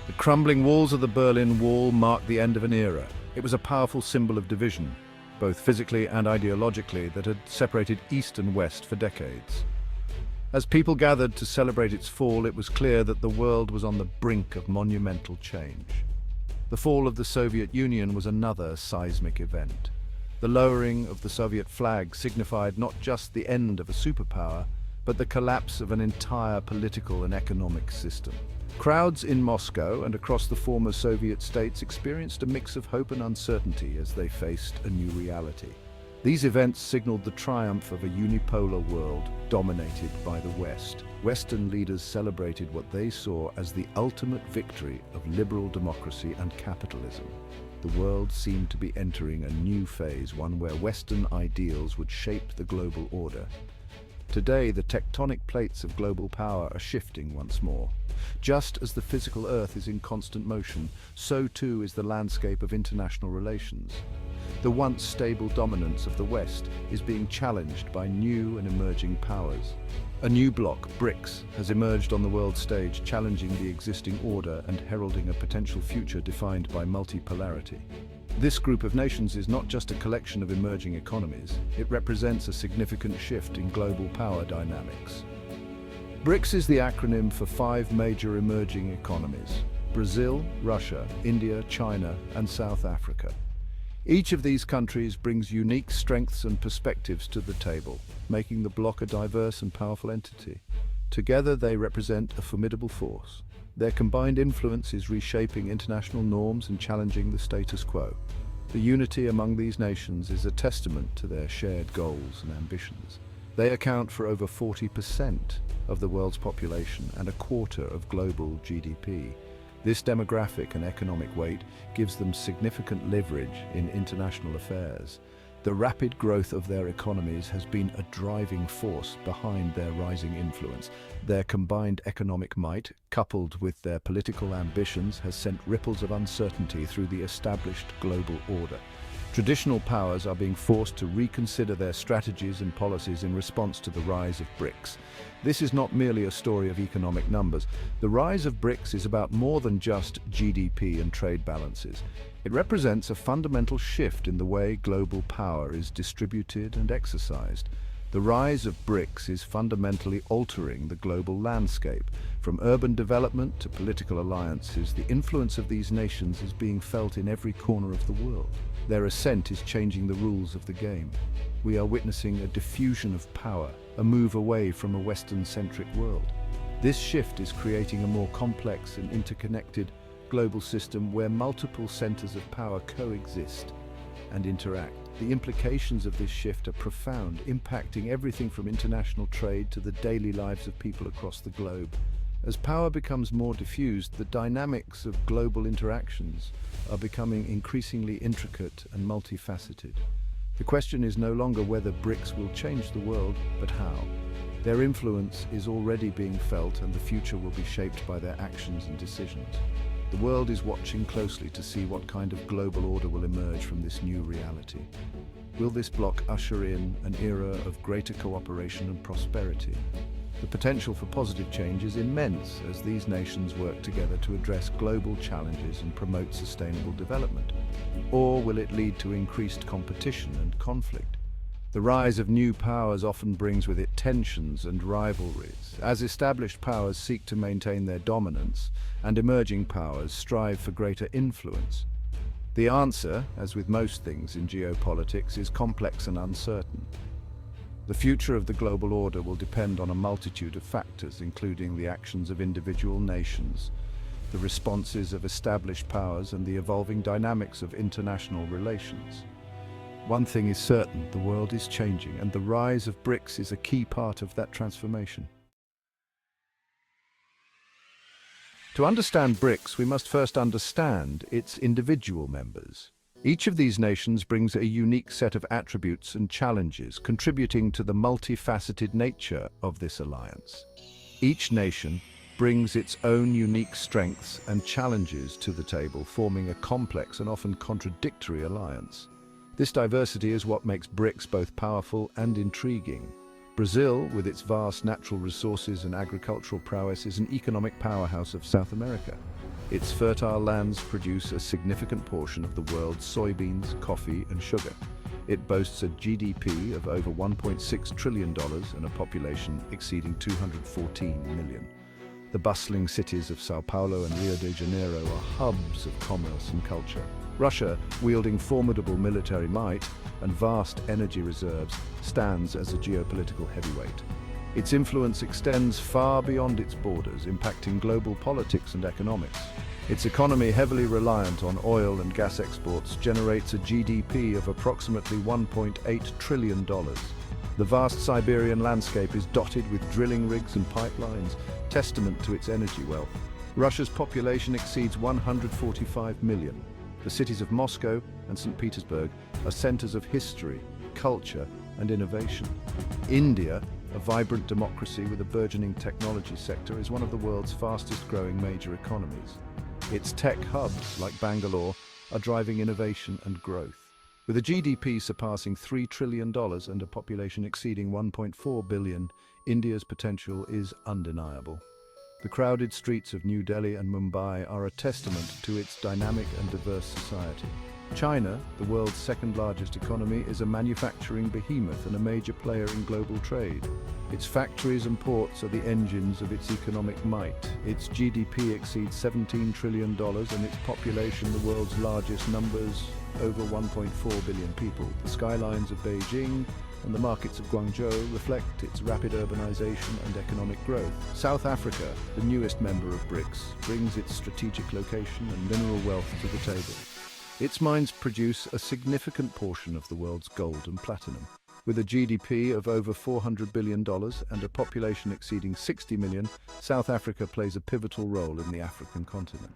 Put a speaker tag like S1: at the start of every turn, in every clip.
S1: The crumbling walls of the Berlin Wall marked the end of an era. It was a powerful symbol of division, both physically and ideologically, that had separated East and West for decades. As people gathered to celebrate its fall, it was clear that the world was on the brink of monumental change. The fall of the Soviet Union was another seismic event. The lowering of the Soviet flag signified not just the end of a superpower, but the collapse of an entire political and economic system. Crowds in Moscow and across the former Soviet states experienced a mix of hope and uncertainty as they faced a new reality. These events signaled the triumph of a unipolar world dominated by the West. Western leaders celebrated what they saw as the ultimate victory of liberal democracy and capitalism. The world seemed to be entering a new phase, one where Western ideals would shape the global order. Today, the tectonic plates of global power are shifting once more. Just as the physical Earth is in constant motion, so too is the landscape of international relations. The once stable dominance of the West is being challenged by new and emerging powers. A new bloc, BRICS, has emerged on the world stage, challenging the existing order and heralding a potential future defined by multipolarity. This group of nations is not just a collection of emerging economies, it represents a significant shift in global power dynamics. BRICS is the acronym for 5 major emerging economies: Brazil, Russia, India, China, and South Africa. Each of these countries brings unique strengths and perspectives to the table, making the bloc a diverse and powerful entity. Together they represent a formidable force. Their combined influence is reshaping international norms and challenging the status quo. The unity among these nations is a testament to their shared goals and ambitions. They account for over 40% of the world's population and a quarter of global GDP. This demographic and economic weight gives them significant leverage in international affairs. The rapid growth of their economies has been a driving force behind their rising influence. Their combined economic might, coupled with their political ambitions, has sent ripples of uncertainty through the established global order. Traditional powers are being forced to reconsider their strategies and policies in response to the rise of BRICS. This is not merely a story of economic numbers. The rise of BRICS is about more than just GDP and trade balances. It represents a fundamental shift in the way global power is distributed and exercised. The rise of BRICS is fundamentally altering the global landscape. From urban development to political alliances, the influence of these nations is being felt in every corner of the world. Their ascent is changing the rules of the game. We are witnessing a diffusion of power, a move away from a Western-centric world. This shift is creating a more complex and interconnected global system where multiple centers of power coexist and interact. The implications of this shift are profound, impacting everything from international trade to the daily lives of people across the globe. As power becomes more diffused, the dynamics of global interactions are becoming increasingly intricate and multifaceted. The question is no longer whether BRICS will change the world, but how. Their influence is already being felt, and the future will be shaped by their actions and decisions. The world is watching closely to see what kind of global order will emerge from this new reality. Will this bloc usher in an era of greater cooperation and prosperity? The potential for positive change is immense as these nations work together to address global challenges and promote sustainable development. Or will it lead to increased competition and conflict? The rise of new powers often brings with it tensions and rivalries, as established powers seek to maintain their dominance and emerging powers strive for greater influence. The answer, as with most things in geopolitics, is complex and uncertain. The future of the global order will depend on a multitude of factors, including the actions of individual nations, the responses of established powers, and the evolving dynamics of international relations. One thing is certain, the world is changing, and the rise of BRICS is a key part of that transformation. To understand BRICS, we must first understand its individual members. Each of these nations brings a unique set of attributes and challenges, contributing to the multifaceted nature of this alliance. Each nation brings its own unique strengths and challenges to the table, forming a complex and often contradictory alliance. This diversity is what makes BRICS both powerful and intriguing. Brazil, with its vast natural resources and agricultural prowess, is an economic powerhouse of South America. Its fertile lands produce a significant portion of the world's soybeans, coffee, and sugar. It boasts a GDP of over $1.6 trillion and a population exceeding 214 million. The bustling cities of Sao Paulo and Rio de Janeiro are hubs of commerce and culture. Russia, wielding formidable military might and vast energy reserves, stands as a geopolitical heavyweight. Its influence extends far beyond its borders, impacting global politics and economics. Its economy, heavily reliant on oil and gas exports, generates a GDP of approximately $1.8 trillion. The vast Siberian landscape is dotted with drilling rigs and pipelines, testament to its energy wealth. Russia's population exceeds 145 million. The cities of Moscow and St. Petersburg are centers of history, culture, and innovation. India, a vibrant democracy with a burgeoning technology sector, is one of the world's fastest-growing major economies. Its tech hubs, like Bangalore, are driving innovation and growth. With a GDP surpassing $3 trillion and a population exceeding 1.4 billion, India's potential is undeniable. The crowded streets of New Delhi and Mumbai are a testament to its dynamic and diverse society. China, the world's second-largest economy, is a manufacturing behemoth and a major player in global trade. Its factories and ports are the engines of its economic might. Its GDP exceeds $17 trillion and its population, the world's largest, numbers over 1.4 billion people. The skylines of Beijing and the markets of Guangzhou reflect its rapid urbanization and economic growth. South Africa, the newest member of BRICS, brings its strategic location and mineral wealth to the table. Its mines produce a significant portion of the world's gold and platinum. With a GDP of over $400 billion and a population exceeding 60 million, South Africa plays a pivotal role in the African continent.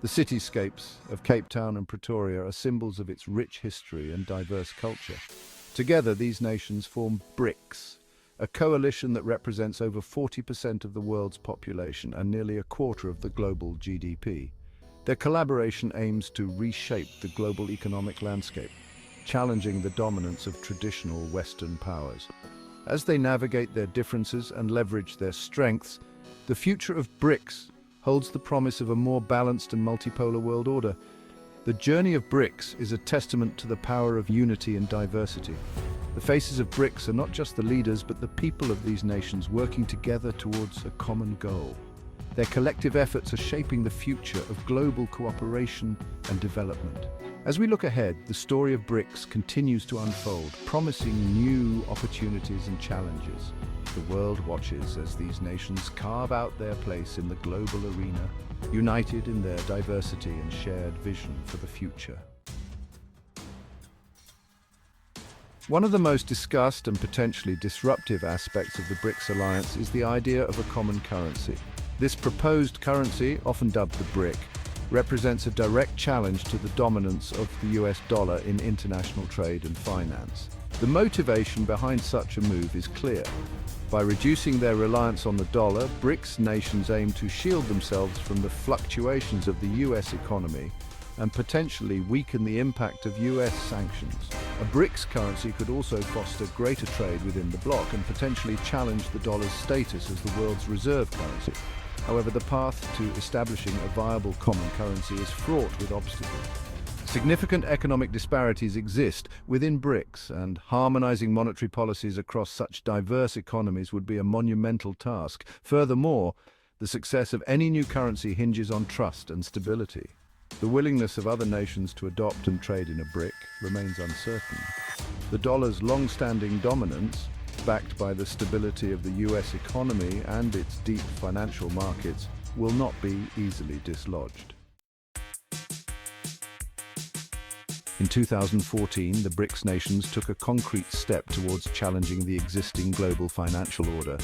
S1: The cityscapes of Cape Town and Pretoria are symbols of its rich history and diverse culture. Together, these nations form BRICS, a coalition that represents over 40% of the world's population and nearly a quarter of the global GDP. Their collaboration aims to reshape the global economic landscape, challenging the dominance of traditional Western powers. As they navigate their differences and leverage their strengths, the future of BRICS holds the promise of a more balanced and multipolar world order. The journey of BRICS is a testament to the power of unity and diversity. The faces of BRICS are not just the leaders, but the people of these nations working together towards a common goal. Their collective efforts are shaping the future of global cooperation and development. As we look ahead, the story of BRICS continues to unfold, promising new opportunities and challenges. The world watches as these nations carve out their place in the global arena, united in their diversity and shared vision for the future. One of the most discussed and potentially disruptive aspects of the BRICS alliance is the idea of a common currency. This proposed currency, often dubbed the BRIC, represents a direct challenge to the dominance of the US dollar in international trade and finance. The motivation behind such a move is clear. By reducing their reliance on the dollar, BRICS nations aim to shield themselves from the fluctuations of the US economy and potentially weaken the impact of US sanctions. A BRICS currency could also foster greater trade within the bloc and potentially challenge the dollar's status as the world's reserve currency. However, the path to establishing a viable common currency is fraught with obstacles. Significant economic disparities exist within BRICS, and harmonizing monetary policies across such diverse economies would be a monumental task. Furthermore, the success of any new currency hinges on trust and stability. The willingness of other nations to adopt and trade in a BRIC remains uncertain. The dollar's long-standing dominance, backed by the stability of the US economy and its deep financial markets, will not be easily dislodged. In 2014, the BRICS nations took a concrete step towards challenging the existing global financial order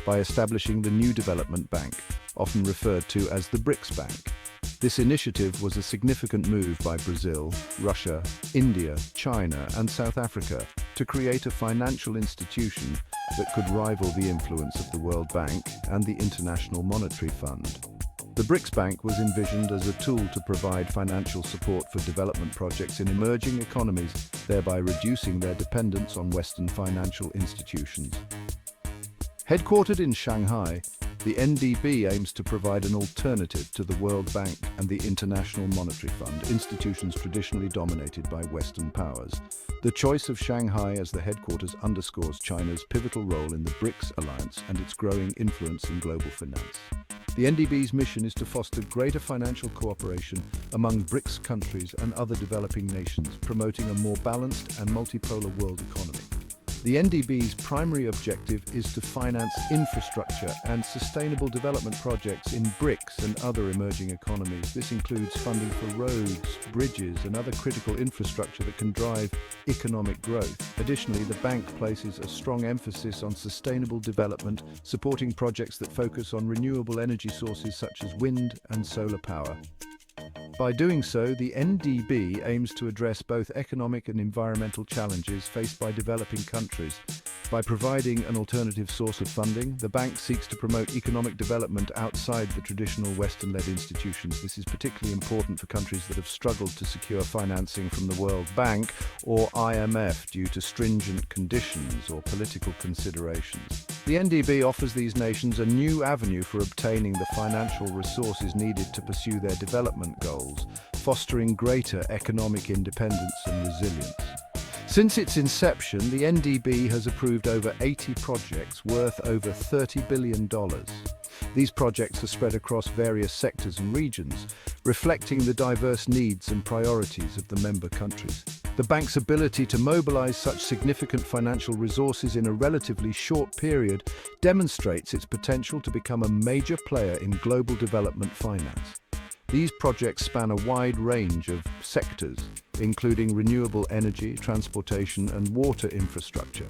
S1: by establishing the New Development Bank, often referred to as the BRICS Bank. This initiative was a significant move by Brazil, Russia, India, China, and South Africa to create a financial institution that could rival the influence of the World Bank and the International Monetary Fund. The BRICS Bank was envisioned as a tool to provide financial support for development projects in emerging economies, thereby reducing their dependence on Western financial institutions. Headquartered in Shanghai, The NDB aims to provide an alternative to the World Bank and the International Monetary Fund, institutions traditionally dominated by Western powers. The choice of Shanghai as the headquarters underscores China's pivotal role in the BRICS alliance and its growing influence in global finance. The NDB's mission is to foster greater financial cooperation among BRICS countries and other developing nations, promoting a more balanced and multipolar world economy. The NDB's primary objective is to finance infrastructure and sustainable development projects in BRICS and other emerging economies. This includes funding for roads, bridges, and other critical infrastructure that can drive economic growth. Additionally, the bank places a strong emphasis on sustainable development, supporting projects that focus on renewable energy sources such as wind and solar power. By doing so, the NDB aims to address both economic and environmental challenges faced by developing countries. By providing an alternative source of funding, the bank seeks to promote economic development outside the traditional Western-led institutions. This is particularly important for countries that have struggled to secure financing from the World Bank or IMF due to stringent conditions or political considerations. The NDB offers these nations a new avenue for obtaining the financial resources needed to pursue their development goals, fostering greater economic independence and resilience. Since its inception, the NDB has approved over 80 projects worth over $30 billion. These projects are spread across various sectors and regions, reflecting the diverse needs and priorities of the member countries. The bank's ability to mobilize such significant financial resources in a relatively short period demonstrates its potential to become a major player in global development finance. These projects span a wide range of sectors, including renewable energy, transportation, and water infrastructure.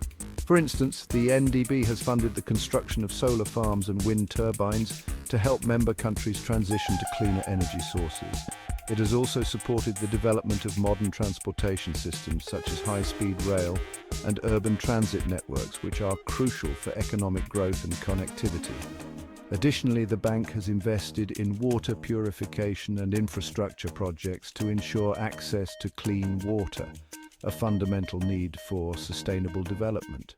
S1: For instance, the NDB has funded the construction of solar farms and wind turbines to help member countries transition to cleaner energy sources. It has also supported the development of modern transportation systems such as high-speed rail and urban transit networks, which are crucial for economic growth and connectivity. Additionally, the bank has invested in water purification and infrastructure projects to ensure access to clean water, a fundamental need for sustainable development.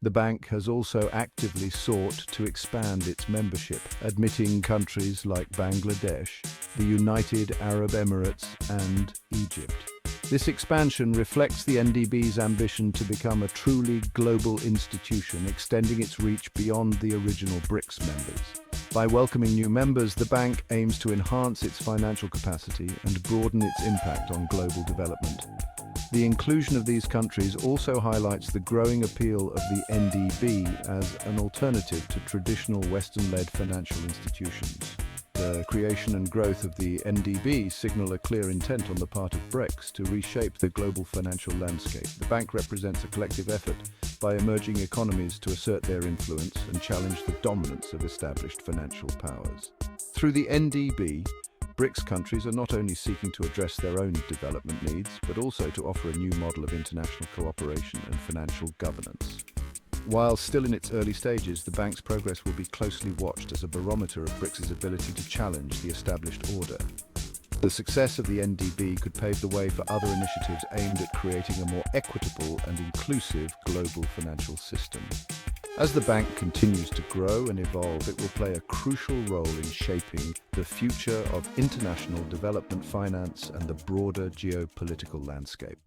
S1: The bank has also actively sought to expand its membership, admitting countries like Bangladesh, the United Arab Emirates, and Egypt. This expansion reflects the NDB's ambition to become a truly global institution, extending its reach beyond the original BRICS members. By welcoming new members, the bank aims to enhance its financial capacity and broaden its impact on global development. The inclusion of these countries also highlights the growing appeal of the NDB as an alternative to traditional Western-led financial institutions. The creation and growth of the NDB signal a clear intent on the part of BRICS to reshape the global financial landscape. The bank represents a collective effort by emerging economies to assert their influence and challenge the dominance of established financial powers. Through the NDB, BRICS countries are not only seeking to address their own development needs, but also to offer a new model of international cooperation and financial governance. While still in its early stages, the bank's progress will be closely watched as a barometer of BRICS' ability to challenge the established order. The success of the NDB could pave the way for other initiatives aimed at creating a more equitable and inclusive global financial system. As the bank continues to grow and evolve, it will play a crucial role in shaping the future of international development finance and the broader geopolitical landscape.